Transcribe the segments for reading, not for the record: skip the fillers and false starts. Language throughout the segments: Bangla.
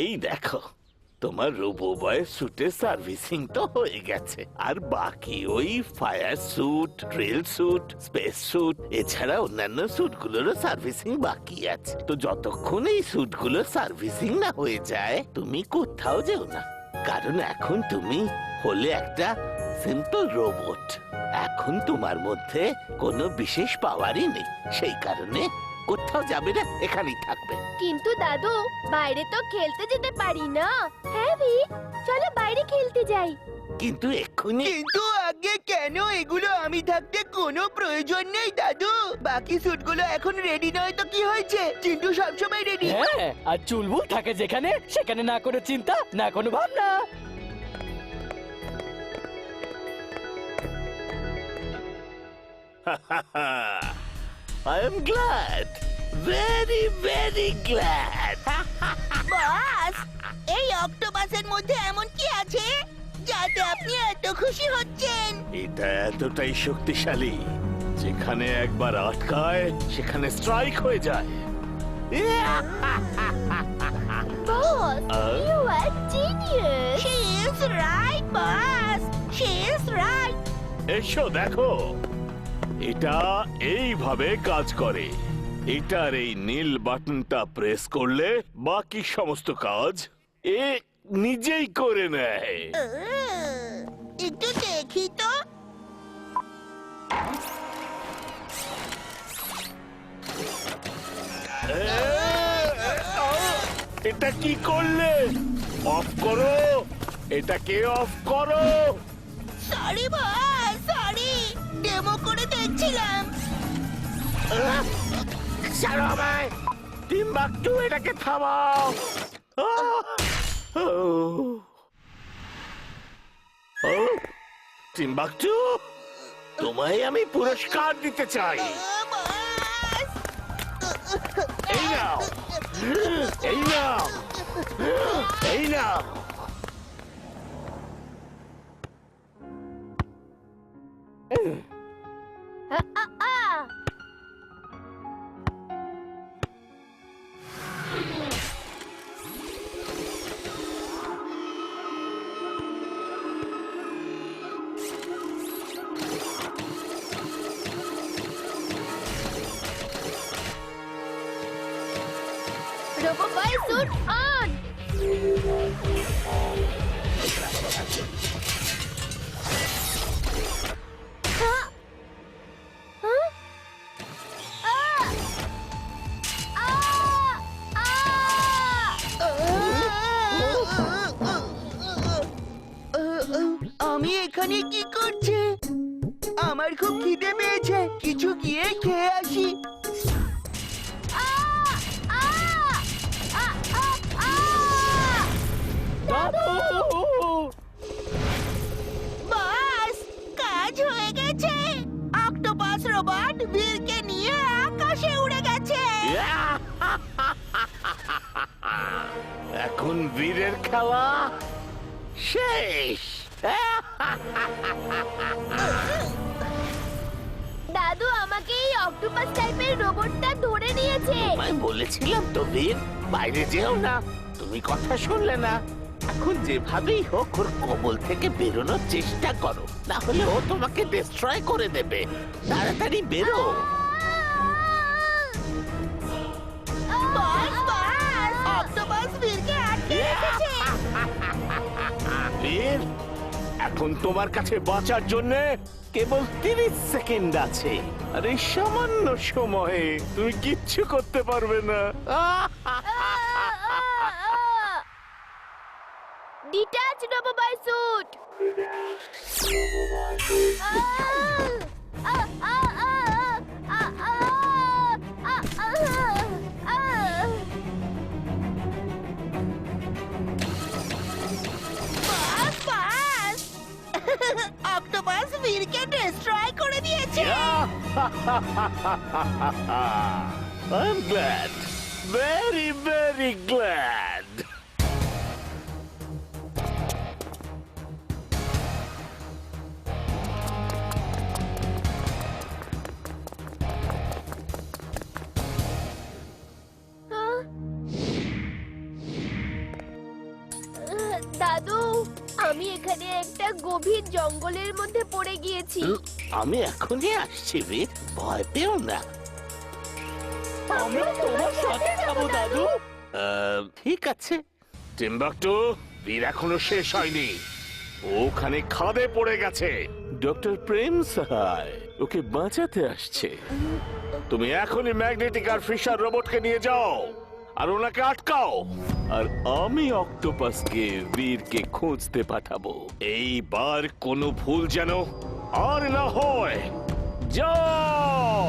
এই দেখো, তোমার রোবো বয়ের স্যুটের সার্ভিসিং তো হয়ে গেছে, আর বাকি ওই fire suit, drill suit, space suit এছাড়া অন্যান্য স্যুটগুলোরও সার্ভিসিং বাকি আছে। তো যতক্ষণ এই স্যুটগুলোর সার্ভিসিং না হয়ে যায় তুমি কোথাও যেও না, কারণ এখন তুমি হলে একটা সিম্পল রোবট। এখন তোমার মধ্যে কোনো বিশেষ পাওয়ারই নেই, সেই কারণে কোথাও যাবে না, এখানেই থাকবে। কিন্তু দাদু, বাইরে তো খেলতে যেতে পারি না। হ্যাঁ বীর, চলো বাইরে খেলতে যাই। কিন্তু এক্ষুনি কিন্তু আগে কেন? এগুলো আমি থাকতে কোনো প্রয়োজন নেই দাদু। বাকি স্যুটগুলো এখন রেডি নয় তো কি হয়েছে? চিন্টু সবসময় রেডি। হ্যাঁ, আর চুলবুল থাকে যেখানে সেখানে না কোনো চিন্তা, না কোনো ভাবনা। I am glad, very very glad. বস, এই অক্টোপাসের মধ্যে এমন কি আছে যাতে আপনি এত খুশি হচ্ছেন? এটা এতটাই শক্তিশালী, যেখানে একবার আটকায় সেখানে স্ট্রাইক হয়ে যায়। Boss, you are genius. She is right, boss. She is right. এসো দেখো, এটা এইভাবে কাজ করে। এটার এই নীল বাটনটা প্রেস করলে বাকি সমস্ত কাজ এ নিজেই করে নেয়। একটু দেখি তো। এটা কি করলে? অফ করো, এটাকে অফ করো। Sorry boss, sorry. ডেমো করে দেখছিলাম। ছাড়ো আমায়, টিম্বাকটু, এটাকে থামাও। টিম্বাকটু, তোমায় আমি পুরস্কার দিতে চাই। বস। এই নাও, এই নাও, এই নাও। Robo boy suit on. আমি এখানে কি করছি? আমার খুব খিদে পেয়েছে, কিছু গিয়ে খেয়ে আসি। দাদু! বাস, কাজ হয়ে গেছে। অক্টোপাস রোবট বীরকে নিয়ে আকাশে উড়ে গেছে। এখন বীরের খেলা শেষ। দাদু আমাকে এই অক্টোপাস টাইপের রোবটটা ধরে নিয়েছে। আমি বলেছিলাম তো বীর, বাইরে যেও না, তুমি কথা শুনলে না। এখন যেভাবেই হোক ওর কবল থেকে বেরোনোর চেষ্টা করো, না হলে ও তোমাকে ডিস্ট্রয় করে দেবে। তাড়াতাড়ি বেরো। বাস, বাস, অক্টোপাস বীরকে আটকে রেখেছে। বীর, এখন তোমার কাছে বাঁচার জন্য কেবল 30 সেকেন্ড আছে, আর এই সামান্য সময়ে তুমি কিচ্ছু করতে পারবে না। Detach robo boy sweet. বাস, বাস, অক্টোপাস বীরকে ডিস্ট্রয় করে দিয়েছে। I'm glad, very very glad. দাদু, আমি এখানে একটা গভীর জঙ্গলের মধ্যে পড়ে গিয়েছি। আমি এখনই আসছি বীর, ভয় পেও না। আমরা তোমার সাথে যাবো দাদু। ঠিক আছে। টিম্বাকটু, বীর এখনো শেষ হয়নি। ও ওখানে খাদে পড়ে গেছে। ডক্টর প্রেম সাহায় ওকে বাঁচাতে আসছে। তুমি এখনই ম্যাগনেটিক আর ফিশার রোবটকে নিয়ে যাও আর ওনাকে আটকাও। আর আমি অক্টোপাসকে বীরকে খুঁজতে পাঠাবো। এইবার কোনো ভুল যেন আর না হয়। যাও।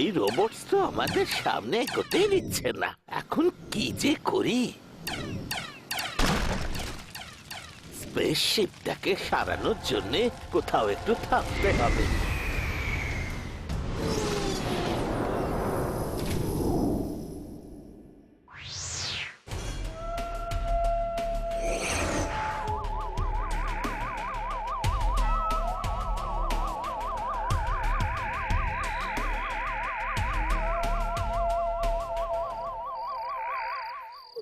এই রোবটস তো আমাদের সামনে এগোতেই দিচ্ছে না। এখন কি যে করি? স্পেসশিপটাকে সারানোর জন্য কোথাও একটু থামতে হবে।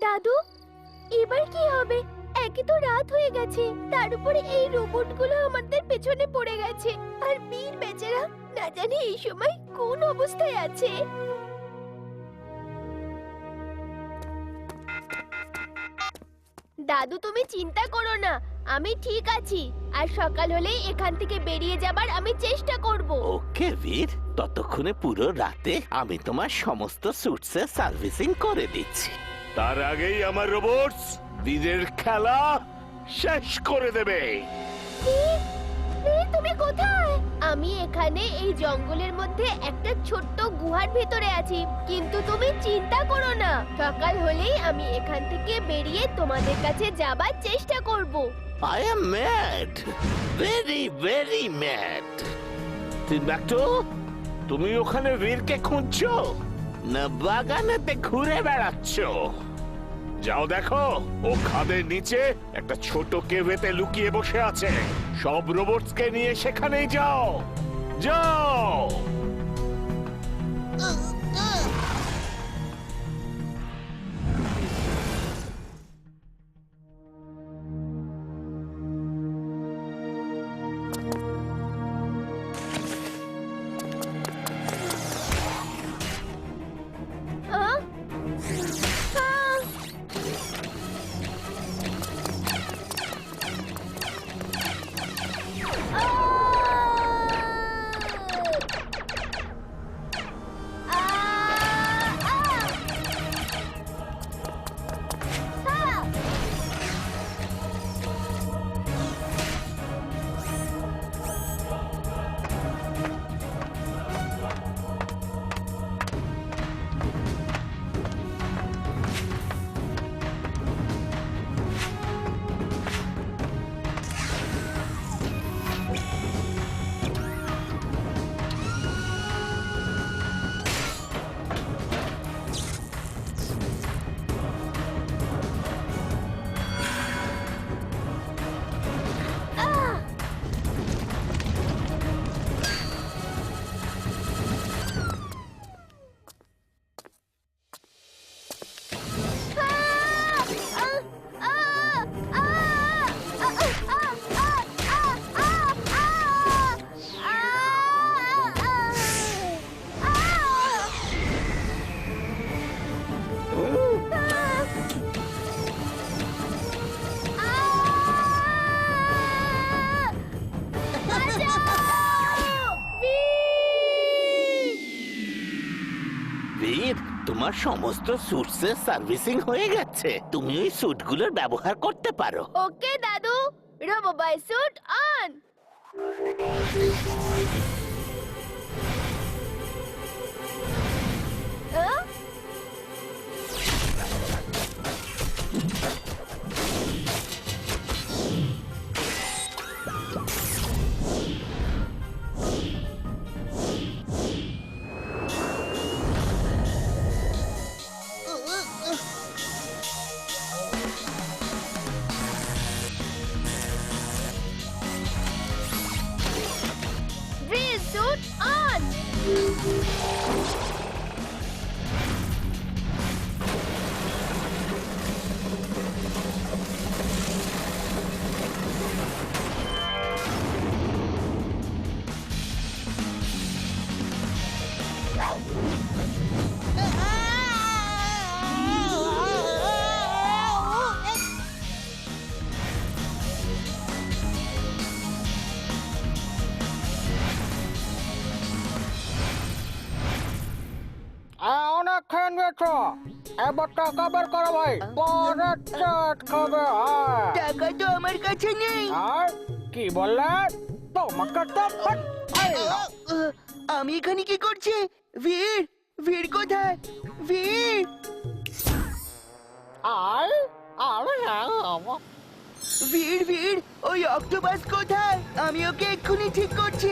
দাদু, এবার কি হবে? একে তো রাত হয়ে গেছে, তার উপরে এই রোবটগুলো আমাদের পেছনে পড়ে গেছে। আর বীর বেচারা না জানি এই সময় কোন অবস্থায় আছে। দাদু, তুমি চিন্তা করো না, আমি ঠিক আছি। আর সকাল হলেই এখান থেকে বেরিয়ে যাবার আমি চেষ্টা করব। ওকে বীর, ততক্ষণে পুরো রাতে আমি তোমার সমস্ত সুটসের সার্ভিসিং করে দিচ্ছি। তার আগেই আমার রোবটস বীরের খেলা শেষ করে দেবে। তুমি কোথায়? আমি এখানে এই জঙ্গলের মধ্যে একটা ছোট্ট গুহার ভেতরে আছি। কিন্তু তুমি চিন্তা করো না, সকাল হলেই আমি এখান থেকে বেরিয়ে তোমাদের কাছে যাবার চেষ্টা করব। I am mad, very very mad. Timbuktu, তুমি ওখানে বীরকে খুঁজছো না বাগানেতে ঘুরে বেড়াচ্ছ? যাও দেখো, ও খাদের নিচে একটা ছোট কেভেতে লুকিয়ে বসে আছে। সব রোবটসকে নিয়ে সেখানেই যাও। যাও। আহ? আহ! বীর, তোমার সমস্ত সুটসের সার্ভিসিং হয়ে গেছে। তুমি ওই স্যুটগুলোর ব্যবহার করতে পারো। ওকে দাদু, রোবো বয় স্যুট অন। পেরেছো। এবার টাকা বের করো ভাই, পরে চাট খাবে। টাকা তো আমার কাছে নেই। আর কি বললে? তোমাকে তো এই নাও। আমি এখানে কি করছি? ভিড় ভিড় কোথায়? ভিড় আর ভিড় ভিড় ওই অক্টোপাস কোথায়? আমি ওকে এক্ষুনি ঠিক করছি।